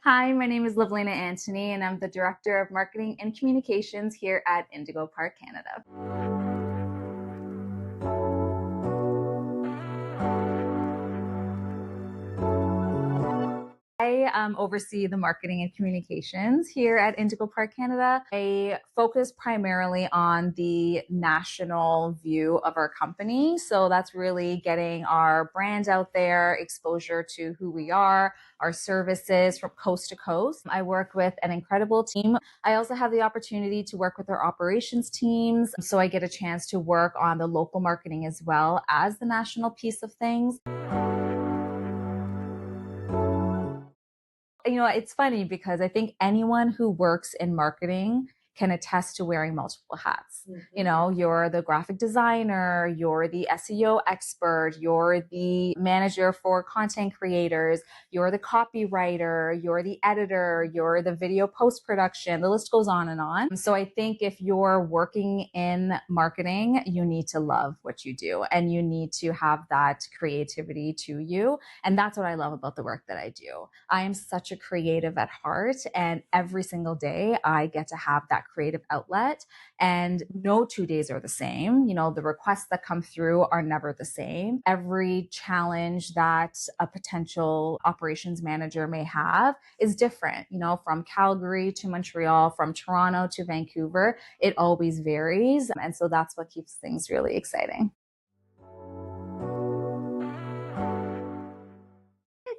Hi, my name is Lovelina Antony, and I'm the Director of Marketing and Communications here at Indigo Park Canada. I oversee the marketing and communications here at Indigo Park Canada. I focus primarily on the national view of our company. So that's really getting our brand out there, exposure to who we are, our services from coast to coast. I work with an incredible team. I also have the opportunity to work with our operations teams. So I get a chance to work on the local marketing as well as the national piece of things. It's funny because I think anyone who works in marketing can attest to wearing multiple hats. You're the graphic designer, you're the SEO expert, you're the manager for content creators, you're the copywriter, you're the editor, you're the video post production. The list goes on and on. So I think if you're working in marketing, you need to love what you do and you need to have that creativity to you. And that's what I love about the work that I do. I am such a creative at heart, and every single day I get to have that creative outlet, and no 2 days are the same. The requests that come through are never the same. Every challenge that a potential operations manager may have is different, from Calgary to Montreal, from Toronto to Vancouver. It always varies. And so that's what keeps things really exciting.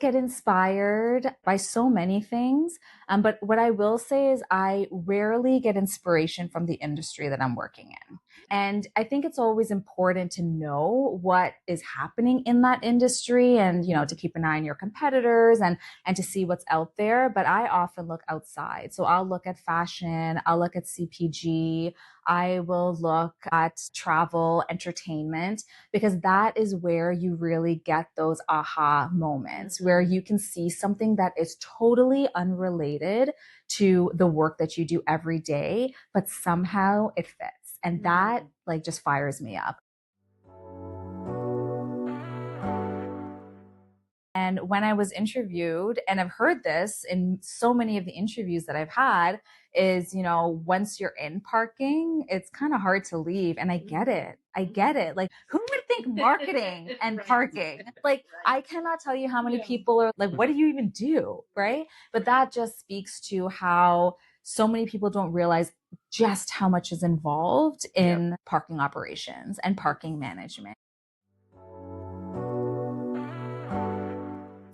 Get inspired by so many things. But what I will say is I rarely get inspiration from the industry that I'm working in. And I think it's always important to know what is happening in that industry and, to keep an eye on your competitors and to see what's out there. But I often look outside. So I'll look at fashion, I'll look at CPG, I will look at travel, entertainment, because that is where you really get those aha moments where you can see something that is totally unrelated to the work that you do every day, but somehow it fits. And that just fires me up. And when I was interviewed, and I've heard this in so many of the interviews that I've had, is, once you're in parking, it's kind of hard to leave. And I get it. I get it. Like, who would think marketing and parking? Like, I cannot tell you how many people are like, what do you even do? Right. But that just speaks to how so many people don't realize just how much is involved in parking operations and parking management.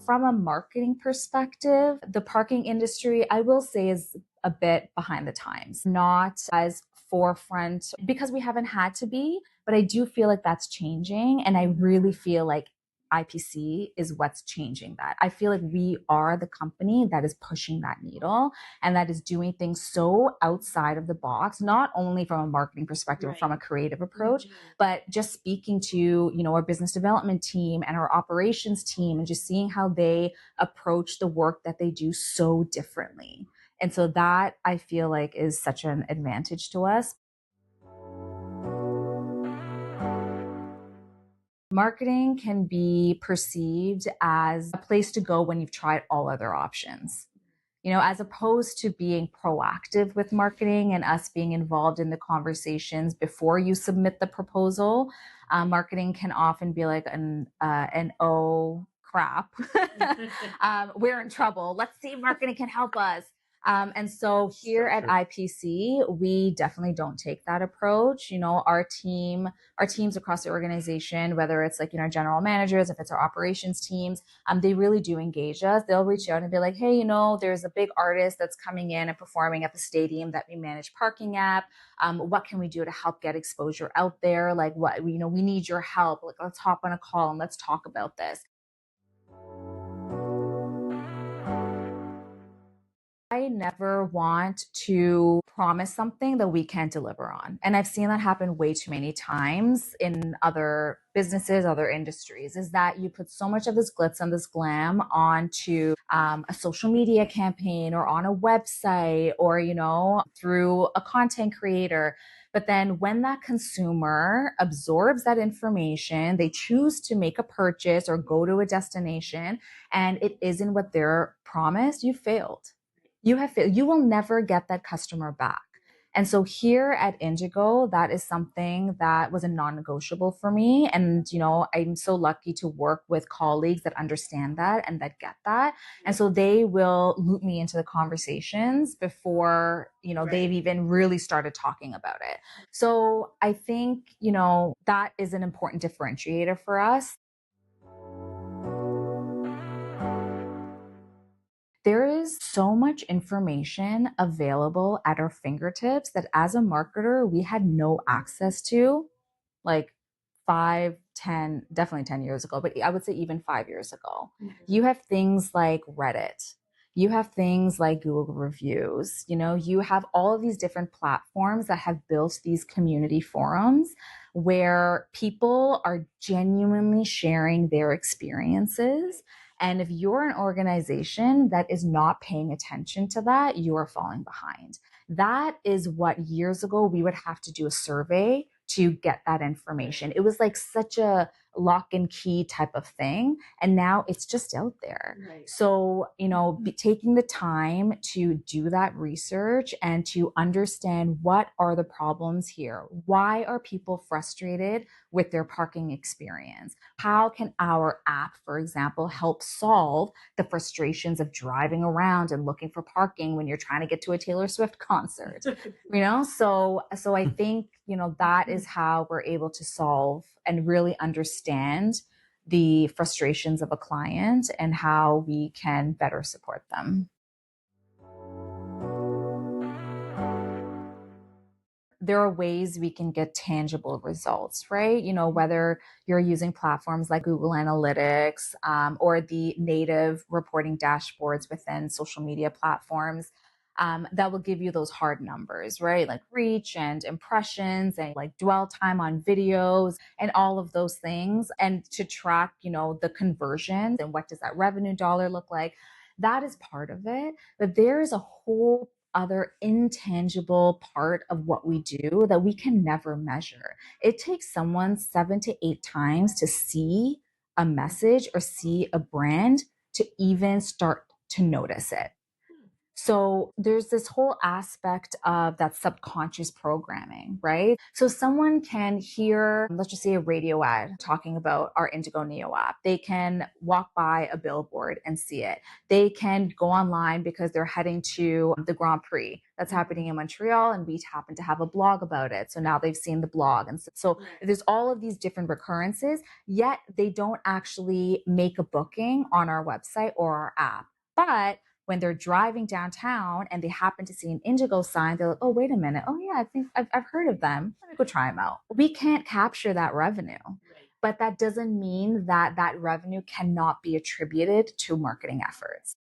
From a marketing perspective, the parking industry, I will say, is a bit behind the times, not as forefront because we haven't had to be, but I do feel like that's changing. And I really feel like IPC is what's changing that. I feel like we are the company that is pushing that needle and that is doing things so outside of the box, not only from a marketing perspective, from a creative approach, but just speaking to, our business development team and our operations team and just seeing how they approach the work that they do so differently. And so that I feel like is such an advantage to us. Marketing can be perceived as a place to go when you've tried all other options. As opposed to being proactive with marketing and us being involved in the conversations before you submit the proposal, marketing can often be like an oh crap, we're in trouble. Let's see if marketing can help us. And so here at IPC, we definitely don't take that approach. Our teams across the organization, whether it's like, general managers, if it's our operations teams, they really do engage us. They'll reach out and be like, hey, there's a big artist that's coming in and performing at the stadium that we manage parking at. What can we do to help get exposure out there? Like we need your help. Like, let's hop on a call and let's talk about this. I never want to promise something that we can't deliver on. And I've seen that happen way too many times in other businesses, other industries, is that you put so much of this glitz and this glam onto a social media campaign or on a website or, through a content creator. But then when that consumer absorbs that information, they choose to make a purchase or go to a destination and it isn't what they're promised, you failed. You will never get that customer back. And so here at Indigo, that is something that was a non-negotiable for me. And, I'm so lucky to work with colleagues that understand that and that get that. And so they will loop me into the conversations before, they've even really started talking about it. So I think, that is an important differentiator for us. There is so much information available at our fingertips that as a marketer, we had no access to like 5, 10, definitely 10 years ago, but I would say even 5 years ago. You have things like Reddit. You have things like Google reviews. You have all of these different platforms that have built these community forums where people are genuinely sharing their experiences. And if you're an organization that is not paying attention to that, you are falling behind. That is what years ago we would have to do a survey to get that information. It was like such a lock and key type of thing. And now it's just out there. Right. So, taking the time to do that research and to understand what are the problems here? Why are people frustrated with their parking experience? How can our app, for example, help solve the frustrations of driving around and looking for parking when you're trying to get to a Taylor Swift concert? So I think, that is how we're able to solve and really understand the frustrations of a client and how we can better support them. There are ways we can get tangible results, right? Whether you're using platforms like Google Analytics or the native reporting dashboards within social media platforms, that will give you those hard numbers, right? Like reach and impressions and like dwell time on videos and all of those things. And to track, the conversion and what does that revenue dollar look like? That is part of it. But there is a whole other intangible part of what we do that we can never measure. It takes someone 7 to 8 times to see a message or see a brand to even start to notice it. So there's this whole aspect of that subconscious programming, right? So someone can hear, let's just say a radio ad talking about our Indigo Neo app. They can walk by a billboard and see it. They can go online because they're heading to the Grand Prix that's happening in Montreal and we happen to have a blog about it. So now they've seen the blog. And so there's all of these different recurrences, yet they don't actually make a booking on our website or our app. But when they're driving downtown and they happen to see an Indigo sign, they're like, oh, wait a minute. Oh, yeah, I think I've heard of them. Let me go try them out. We can't capture that revenue, but that doesn't mean that that revenue cannot be attributed to marketing efforts.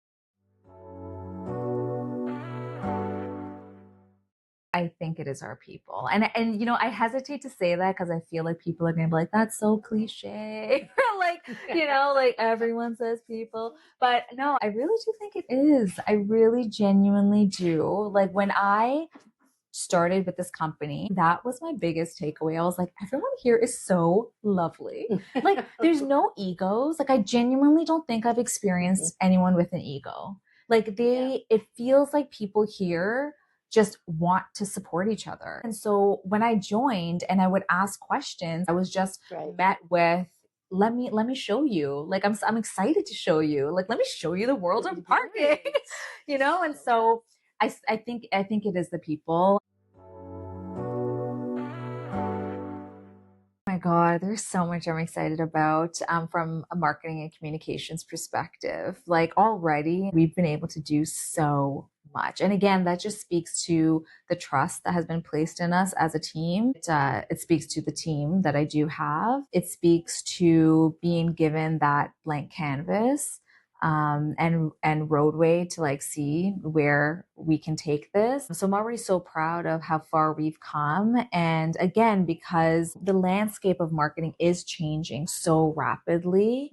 I think it is our people. And I hesitate to say that because I feel like people are going to be like, that's so cliche. like everyone says people. But no, I really do think it is. I really genuinely do. Like when I started with this company, that was my biggest takeaway. I was like, everyone here is so lovely. Like there's no egos. Like I genuinely don't think I've experienced anyone with an ego. Like it feels like people here just want to support each other. And so when I joined and I would ask questions, I was just met with, let me show you. Like I'm excited to show you. Like let me show you the world of parking. And so I think it is the people. Oh my God, there's so much I'm excited about from a marketing and communications perspective. Like already we've been able to do so much. And again, that just speaks to the trust that has been placed in us as a team. It speaks to the team that I do have. It speaks to being given that blank canvas and roadway to like see where we can take this. So I'm already so proud of how far we've come. And again, because the landscape of marketing is changing so rapidly,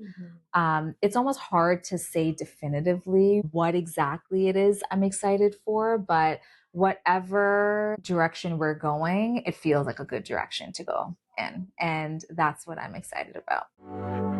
it's almost hard to say definitively what exactly it is I'm excited for, but whatever direction we're going, it feels like a good direction to go in. And that's what I'm excited about.